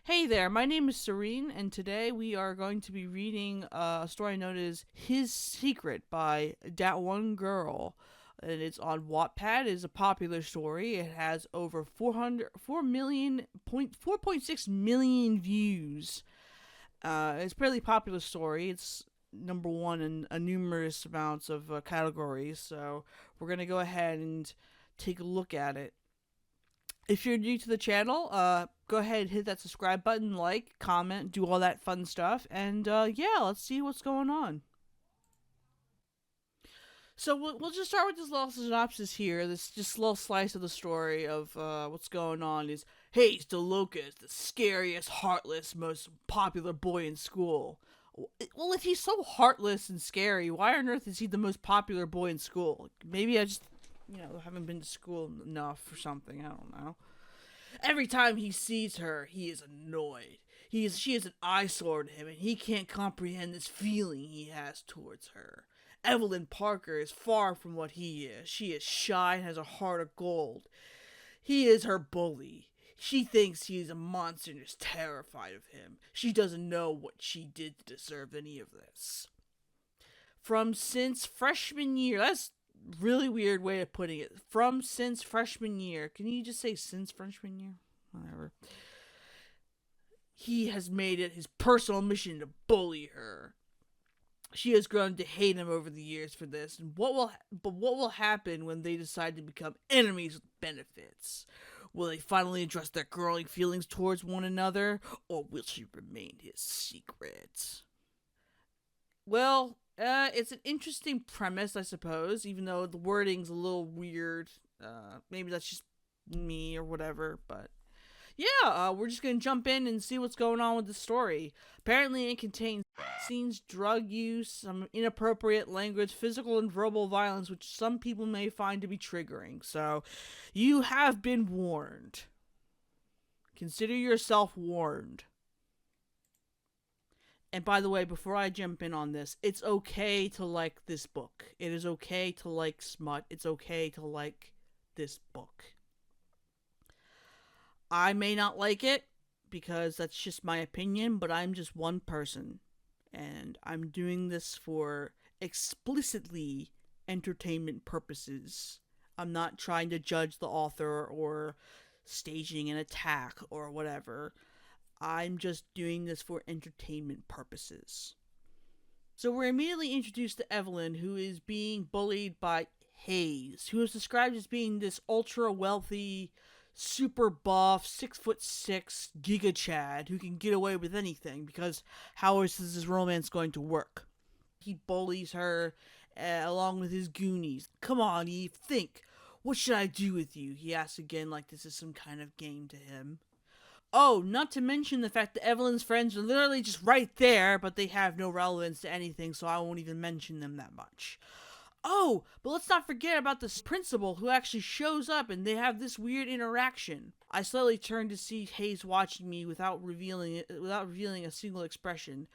Hey there, my name is Serene, and today we are going to be reading a story known as His Secret by Dat One Girl. And it's on Wattpad. It is a popular story. It has over 4.6 million views. It's a fairly popular story. It's number one in a numerous amounts of categories. So we're going to go ahead and take a look at it. If you're new to the channel, go ahead and hit that subscribe button, like, comment, do all that fun stuff, and yeah, let's see what's going on. So we'll just start with this little synopsis here. This just little slice of the story of what's going on is Hayes DeLuca, the scariest, heartless, most popular boy in school. Well, if he's so heartless and scary, why on earth is he the most popular boy in school? Maybe I just, haven't been to school enough or something. I don't know. Every time he sees her, he is annoyed. She is an eyesore to him, and he can't comprehend this feeling he has towards her. Evelyn Parker is far from what he is. She is shy and has a heart of gold. He is her bully. She thinks he is a monster and is terrified of him. She doesn't know what she did to deserve any of this. From since freshman year, that's really weird way of putting it. From since freshman year. Can you just say since freshman year? Whatever. He has made it his personal mission to bully her. She has grown to hate him over the years for this. And what will happen when they decide to become enemies with benefits? Will they finally address their growing feelings towards one another, or will she remain his secret? Well, it's an interesting premise, I suppose, even though the wording's a little weird. Maybe that's just me or whatever, but yeah, we're just gonna jump in and see what's going on with the story. Apparently, it contains scenes, drug use, some inappropriate language, physical and verbal violence, which some people may find to be triggering. So, you have been warned. Consider yourself warned. And by the way, before I jump in on this, it's okay to like this book. It is okay to like smut. It's okay to like this book. I may not like it because that's just my opinion, but I'm just one person. And I'm doing this for explicitly entertainment purposes. I'm not trying to judge the author or staging an attack or whatever. I'm just doing this for entertainment purposes. So we're immediately introduced to Evelyn, who is being bullied by Hayes, who is described as being this ultra wealthy, super buff, 6'6" Giga Chad who can get away with anything because how is this romance going to work? He bullies her along with his goonies. Come on, Eve, think. What should I do with you? He asks again like this is some kind of game to him. Oh, not to mention the fact that Evelyn's friends are literally just right there, but they have no relevance to anything, so I won't even mention them that much. Oh, but let's not forget about this principal who actually shows up and they have this weird interaction. I slowly turn to see Hayes watching me without revealing a single expression.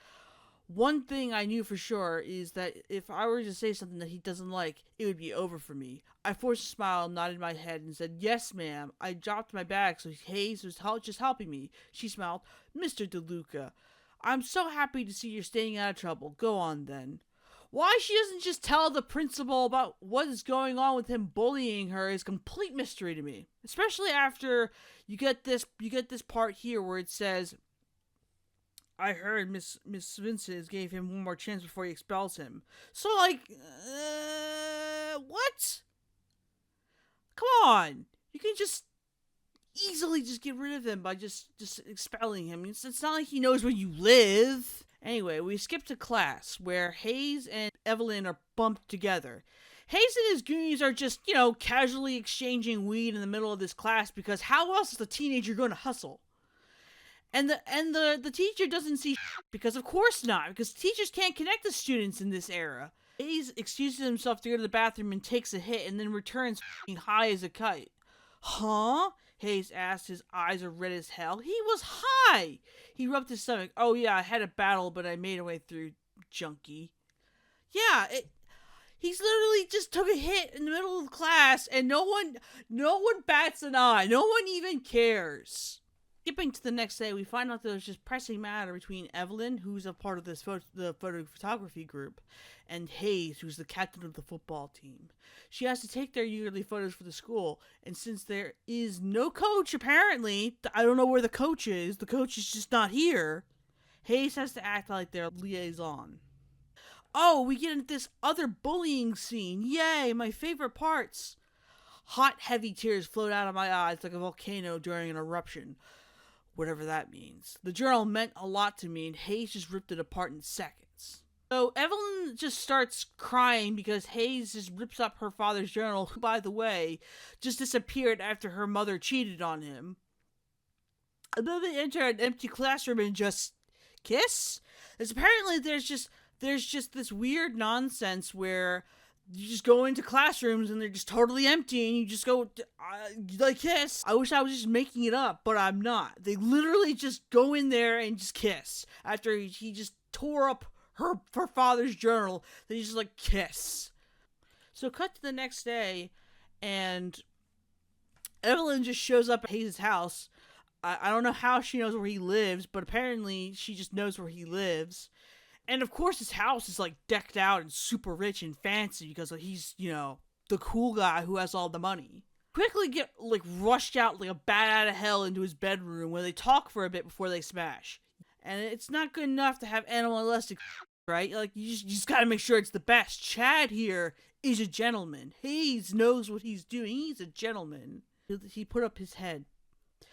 One thing I knew for sure is that if I were to say something that he doesn't like, it would be over for me. I forced a smile, nodded my head, and said, "Yes, ma'am." I dropped my bag, so Hayes was just helping me. She smiled. "Mr. DeLuca, I'm so happy to see you're staying out of trouble. Go on, then." Why she doesn't just tell the principal about what is going on with him bullying her is complete mystery to me. Especially after you get this part here where it says, I heard Miss Vincent gave him one more chance before he expels him. So, like, what? Come on. You can just easily just get rid of him by just expelling him. It's not like he knows where you live. Anyway, we skip to class where Hayes and Evelyn are bumped together. Hayes and his goonies are just, casually exchanging weed in the middle of this class because how else is a teenager going to hustle? And the teacher doesn't see because of course not, because teachers can't connect to students in this era. Hayes excuses himself to go to the bathroom and takes a hit and then returns high as a kite. Huh? Hayes asked, his eyes are red as hell. He was high! He rubbed his stomach. Oh yeah, I had a battle, but I made a way through, junkie. Yeah, he's literally just took a hit in the middle of class and no one bats an eye. No one even cares. Skipping to the next day, we find out there's just pressing matter between Evelyn, who's a part of the photography group, and Hayes, who's the captain of the football team. She has to take their yearly photos for the school, and since there is no coach, apparently, I don't know where the coach is just not here, Hayes has to act like their liaison. Oh, we get into this other bullying scene. Yay, my favorite parts. Hot, heavy tears float out of my eyes like a volcano during an eruption. Whatever that means. The journal meant a lot to me, and Hayes just ripped it apart in seconds. So Evelyn just starts crying because Hayes just rips up her father's journal, who, by the way, just disappeared after her mother cheated on him. And then they enter an empty classroom and just kiss? As apparently there's just this weird nonsense where you just go into classrooms and they're just totally empty and you just go, like, kiss. I wish I was just making it up, but I'm not. They literally just go in there and just kiss. After he just tore up her father's journal, they just, like, kiss. So cut to the next day, and Evelyn just shows up at Hayes' house. I don't know how she knows where he lives, but apparently she just knows where he lives. And of course his house is like decked out and super rich and fancy because he's, the cool guy who has all the money. Quickly get like rushed out like a bat out of hell into his bedroom where they talk for a bit before they smash. And it's not good enough to have animalistic, right? Like you just gotta make sure it's the best. Chad here is a gentleman. He knows what he's doing. He's a gentleman. He put up his head.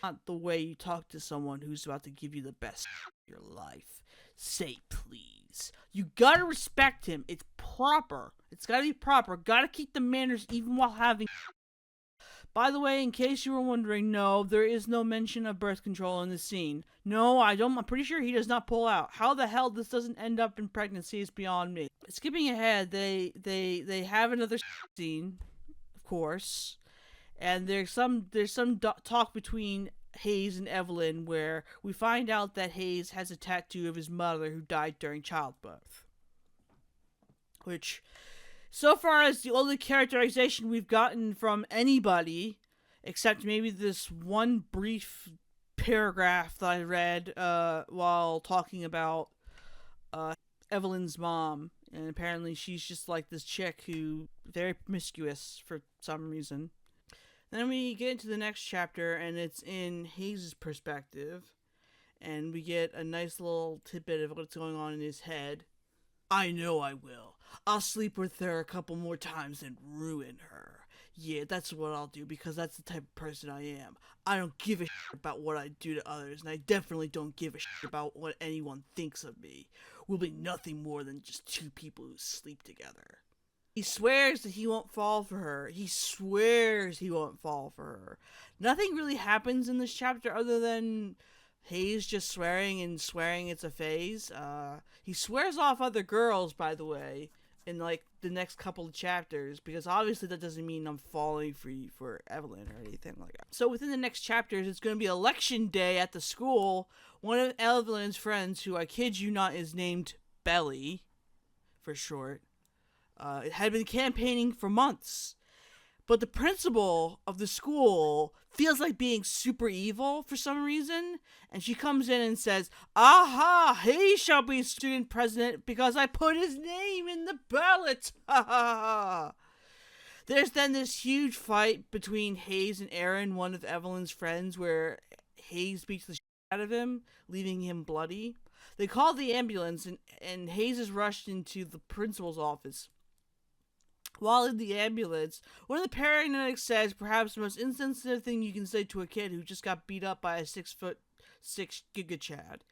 Not the way you talk to someone who's about to give you the best of your life. Say please. You gotta respect him. It's proper. It's gotta be proper. Gotta keep the manners even while having. By the way, in case you were wondering, no, there is no mention of birth control in this scene. No, I'm pretty sure he does not pull out. How the hell this doesn't end up in pregnancy is beyond me. Skipping ahead, they have another scene, of course. And there's some talk between Hayes and Evelyn where we find out that Hayes has a tattoo of his mother who died during childbirth. Which, so far as the only characterization we've gotten from anybody, except maybe this one brief paragraph that I read while talking about Evelyn's mom. And apparently she's just like this chick who very promiscuous for some reason. Then we get into the next chapter, and it's in Hayes' perspective, and we get a nice little tidbit of what's going on in his head. I know I will. I'll sleep with her a couple more times and ruin her. Yeah, that's what I'll do, because that's the type of person I am. I don't give a shit about what I do to others, and I definitely don't give a shit about what anyone thinks of me. We'll be nothing more than just two people who sleep together. He swears that he won't fall for her. He swears he won't fall for her. Nothing really happens in this chapter other than Hayes just swearing it's a phase. He swears off other girls, by the way, in like the next couple of chapters, because obviously that doesn't mean I'm falling for Evelyn or anything like that. So within the next chapters, it's going to be election day at the school. One of Evelyn's friends, who I kid you not is named Belly, for short, it had been campaigning for months. But the principal of the school feels like being super evil for some reason. And she comes in and says, aha, he shall be student president because I put his name in the ballot. Ha ha ha. There's then this huge fight between Hayes and Aaron, one of Evelyn's friends, where Hayes beats the shit out of him, leaving him bloody. They call the ambulance, and Hayes is rushed into the principal's office. While in the ambulance, one of the paramedics says perhaps the most insensitive thing you can say to a kid who just got beat up by a 6'6" Giga Chad.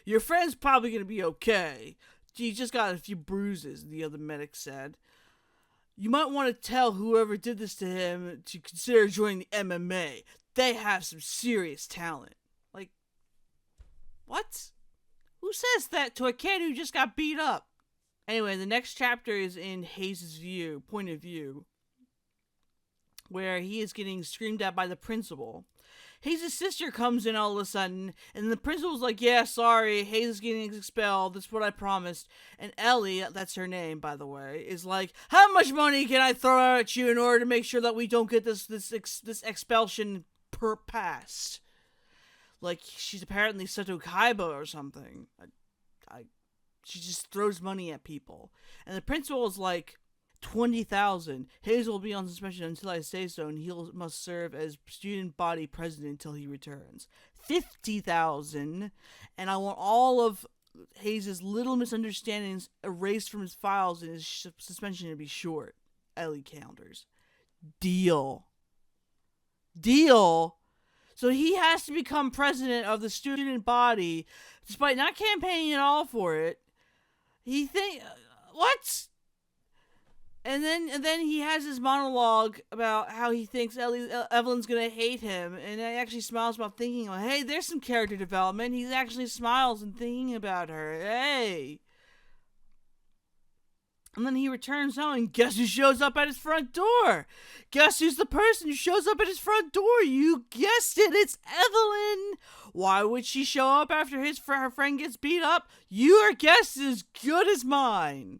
Your friend's probably going to be okay. He just got a few bruises, the other medic said. You might want to tell whoever did this to him to consider joining the MMA. They have some serious talent. Like, what? Who says that to a kid who just got beat up? Anyway, the next chapter is in Hayes' point of view, where he is getting screamed at by the principal. Hayes' sister comes in all of a sudden, and the principal's like, yeah, sorry, Hayes is getting expelled, that's what I promised. And Ellie, that's her name, by the way, is like, how much money can I throw out at you in order to make sure that we don't get this expulsion passed? Like she's apparently Seto Kaiba or something. She just throws money at people. And the principal is like, 20,000. Hayes will be on suspension until I say so, and he must serve as student body president until he returns. 50,000, and I want all of Hayes' little misunderstandings erased from his files and his suspension to be short. Ellie counters. Deal. So he has to become president of the student body, despite not campaigning at all for it. What? And then he has this monologue about how he thinks Evelyn's gonna hate him, and he actually smiles about thinking, hey, there's some character development. He actually smiles and thinking about her. Hey. And then he returns home, and guess who shows up at his front door? Guess who's the person who shows up at his front door? You guessed it, it's Evelyn. Why would she show up after her friend gets beat up? Your guess is as good as mine.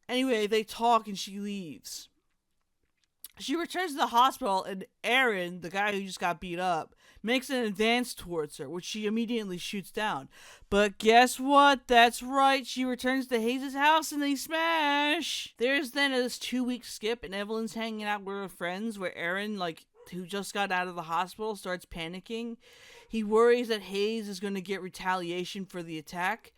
Anyway, they talk and she leaves. She returns to the hospital, and Aaron, the guy who just got beat up, makes an advance towards her, which she immediately shoots down. But guess what? That's right, she returns to Hayes' house and they smash! There's then this 2-week skip, and Evelyn's hanging out with her friends, where Aaron, who just got out of the hospital, starts panicking. He worries that Hayes is going to get retaliation for the attack.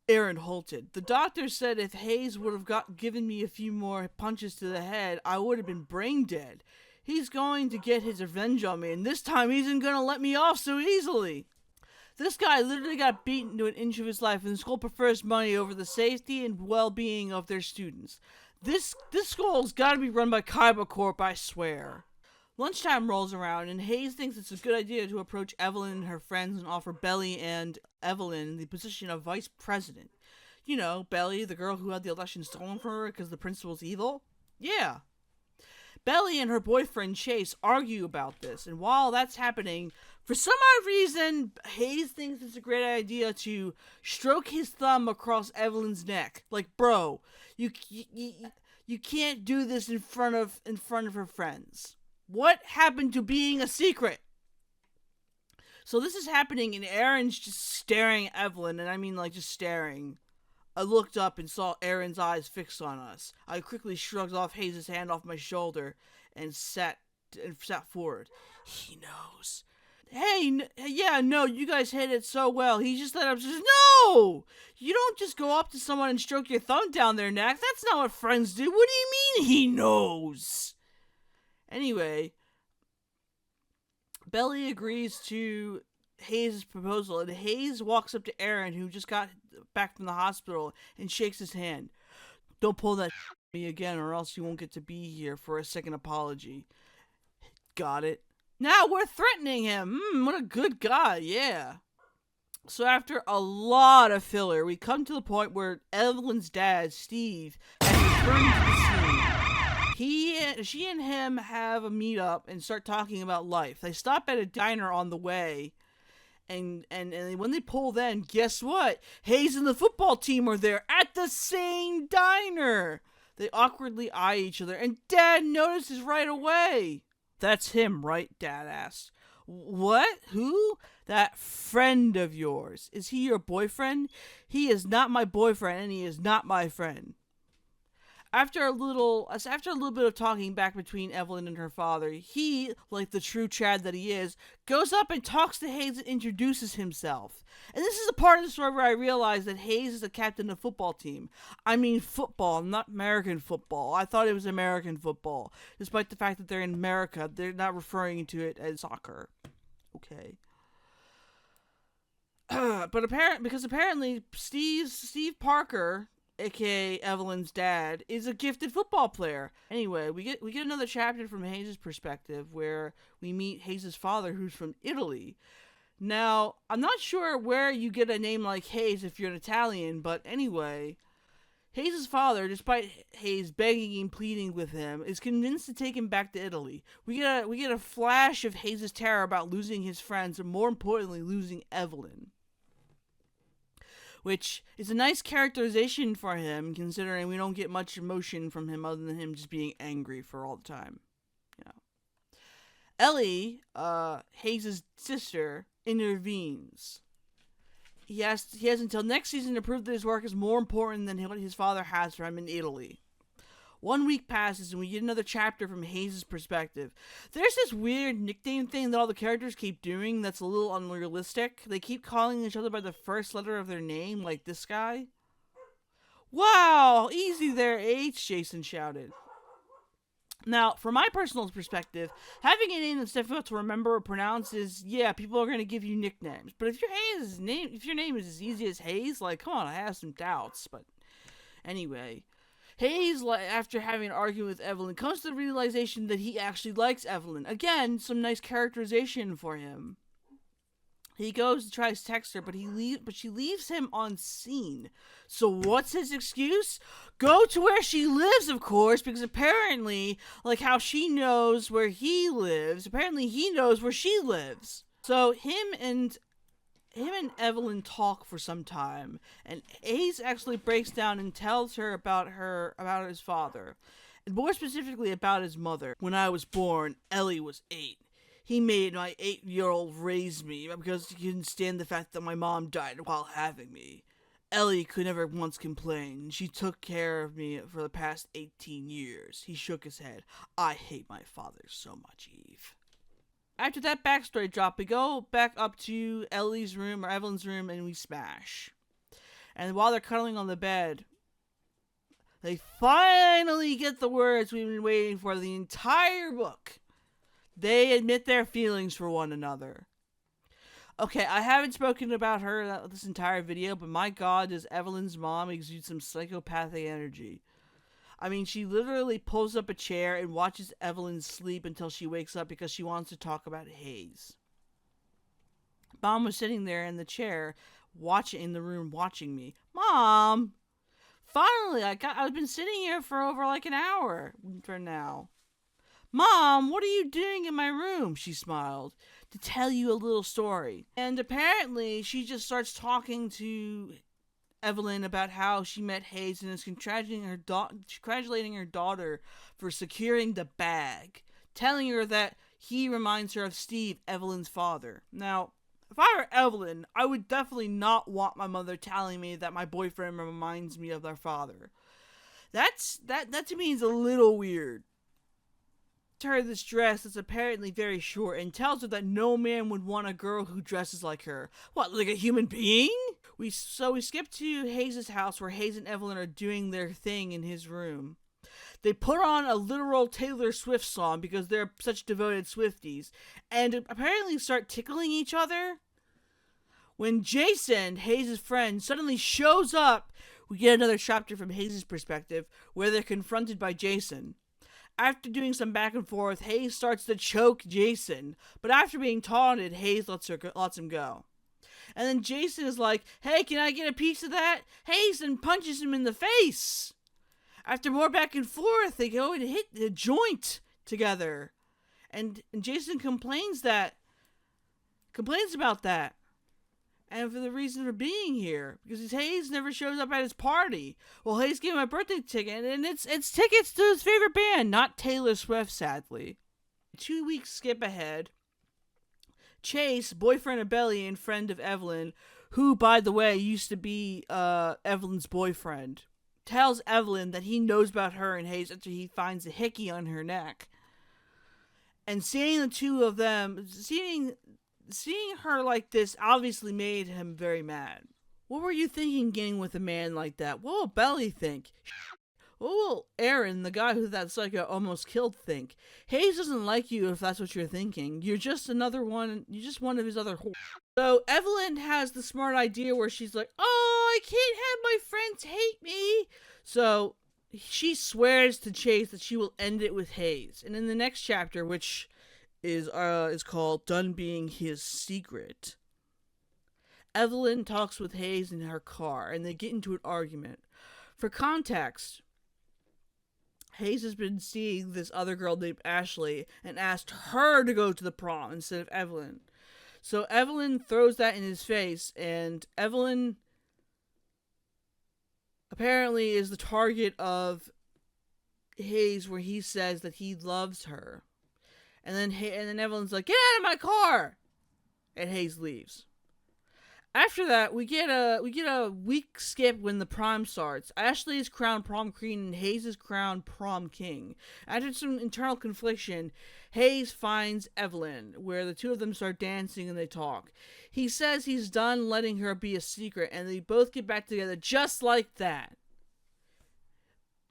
Aaron halted. The doctor said if Hayes would have given me a few more punches to the head, I would have been brain dead. He's going to get his revenge on me, and this time he isn't going to let me off so easily. This guy literally got beaten to an inch of his life, and the school prefers money over the safety and well-being of their students. This school's got to be run by Kaiba Corp, I swear. Lunchtime rolls around, and Hayes thinks it's a good idea to approach Evelyn and her friends and offer Belly and Evelyn the position of vice president. You know, Belly, the girl who had the election stolen from her because the principal's evil? Yeah. Belly and her boyfriend Chase argue about this, and while that's happening, for some odd reason, Hayes thinks it's a great idea to stroke his thumb across Evelyn's neck. Like, bro, you can't do this in front of her friends. What happened to being a secret? So this is happening, and Aaron's just staring at Evelyn, and I mean just staring. I looked up and saw Aaron's eyes fixed on us. I quickly shrugged off Hayes' hand off my shoulder and sat forward. He knows. Hey, yeah, no, you guys hit it so well. He just let up. No! You don't just go up to someone and stroke your thumb down their neck. That's not what friends do. What do you mean he knows? Anyway, Belly agrees to Hayes' proposal, and Hayes walks up to Aaron, who just got back from the hospital, and shakes his hand. Don't pull that me again, or else you won't get to be here for a second apology. Got it? Now we're threatening him. What a good guy, yeah. So after a lot of filler, we come to the point where Evelyn's dad, Steve, has returned to the scene. She and him have a meetup and start talking about life. They stop at a diner on the way, and when they pull in, guess what? Hayes and the football team are there at the same diner. They awkwardly eye each other, and Dad notices right away. That's him, right? Dad asks. What? Who? That friend of yours. Is he your boyfriend? He is not my boyfriend, and he is not my friend. After a little bit of talking back between Evelyn and her father, he, like the true Chad that he is, goes up and talks to Hayes and introduces himself. And this is the part of the story where I realize that Hayes is the captain of the football team. I mean football, not American football. I thought it was American football. Despite the fact that they're in America, they're not referring to it as soccer. Okay. But apparently Steve Parker, aka Evelyn's dad, is a gifted football player. Anyway, we get another chapter from Hayes' perspective where we meet Hayes' father, who's from Italy. Now, I'm not sure where you get a name like Hayes if you're an Italian, but anyway, Hayes' father, despite Hayes begging and pleading with him, is convinced to take him back to Italy. We get a flash of Hayes' terror about losing his friends, and more importantly, losing Evelyn, which is a nice characterization for him, considering we don't get much emotion from him other than him just being angry for all the time. You know. Ellie, Hayes' sister, intervenes. He has until next season to prove that his work is more important than what his father has for him in Italy. 1 week passes and we get another chapter from Hayes' perspective. There's this weird nickname thing that all the characters keep doing that's a little unrealistic. They keep calling each other by the first letter of their name, like this guy. Wow, easy there, H, Jason shouted. Now, from my personal perspective, having a name that's difficult to remember or pronounce is, yeah, people are going to give you nicknames. But if your name is as easy as Hayes, like, come on, I have some doubts. But anyway, Hayes, after having an argument with Evelyn, comes to the realization that he actually likes Evelyn. Again, some nice characterization for him. He goes to try to text her, but she leaves him on scene. So what's his excuse? Go to where she lives, of course, because apparently, like how she knows where he lives, apparently he knows where she lives. So him and Evelyn talk for some time, and Hayes actually breaks down and tells her about his father, and more specifically about his mother. When I was born, Ellie was 8. He made my 8-year-old raise me because he couldn't stand the fact that my mom died while having me. Ellie could never once complain. She took care of me for the past 18 years. He shook his head. I hate my father so much, Eve. After that backstory drop, we go back up to Evelyn's room, and we smash. And while they're cuddling on the bed, they finally get the words we've been waiting for the entire book. They admit their feelings for one another. Okay, I haven't spoken about her this entire video, but my god, does Evelyn's mom exude some psychopathic energy. I mean, she literally pulls up a chair and watches Evelyn sleep until she wakes up because she wants to talk about Hayes. Mom was sitting there in the chair, in the room watching me. Mom! Finally, I've been sitting here for over like an hour for now. Mom, what are you doing in my room? She smiled. To tell you a little story. And apparently, she just starts talking to Evelyn about how she met Hayes and is congratulating her daughter for securing the bag, telling her that he reminds her of Steve, Evelyn's father. Now, if I were Evelyn, I would definitely not want my mother telling me that my boyfriend reminds me of their father. That to me is a little weird. Her this dress that's apparently very short and tells her that no man would want a girl who dresses like her. What, like a human being? We skip to Hayes' house where Hayes and Evelyn are doing their thing in his room. They put on a literal Taylor Swift song because they're such devoted Swifties and apparently start tickling each other. When Jason, Hayes' friend, suddenly shows up, we get another chapter from Hayes' perspective where they're confronted by Jason. After doing some back and forth, Hayes starts to choke Jason, but after being taunted, Hayes lets him go. And then Jason is like, hey, can I get a piece of that? Hayes then punches him in the face. After more back and forth, they go and hit the joint together. And Jason complains about that. And for the reason for being here, because Hayes never shows up at his party. Well, Hayes gave him a birthday ticket, and it's tickets to his favorite band, not Taylor Swift, sadly. 2 weeks skip ahead. Chase, boyfriend of Belly and friend of Evelyn, who, by the way, used to be Evelyn's boyfriend, tells Evelyn that he knows about her and Hayes after he finds a hickey on her neck. And seeing the two of them, seeing her like this obviously made him very mad. What were you thinking getting with a man like that? What will Belly think? What will Aaron, the guy who that psycho almost killed, think? Hayes doesn't like you if that's what you're thinking. You're just another one. You're just one of his other whores. So Evelyn has the smart idea where she's like, oh, I can't have my friends hate me. So she swears to Chase that she will end it with Hayes. And in the next chapter, which is called Done Being His Secret, Evelyn talks with Hayes in her car, and they get into an argument. For context, Hayes has been seeing this other girl named Ashley and asked her to go to the prom instead of Evelyn. So Evelyn throws that in his face, and Evelyn apparently is the target of Hayes where he says that he loves her. And then Evelyn's like, get out of my car! and Hayes leaves. After that, we get a week skip when the prom starts. Ashley is crowned prom queen and Hayes is crowned prom king. After some internal confliction, Hayes finds Evelyn, where the two of them start dancing and they talk. He says he's done letting her be a secret, and they both get back together just like that.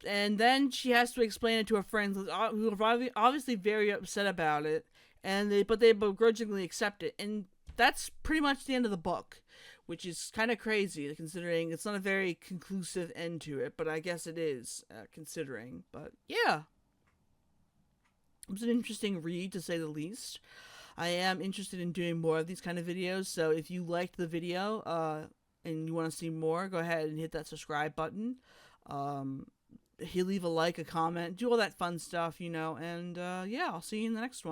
And then she has to explain it to her friends, who are obviously very upset about it, but they begrudgingly accept it. And that's pretty much the end of the book, which is kind of crazy considering it's not a very conclusive end to it, but I guess it is, considering. But yeah, it was an interesting read, to say the least. I am interested in doing more of these kind of videos, so if you liked the video and you want to see more, go ahead and hit that subscribe button. Leave a like, a comment, do all that fun stuff, and yeah, I'll see you in the next one.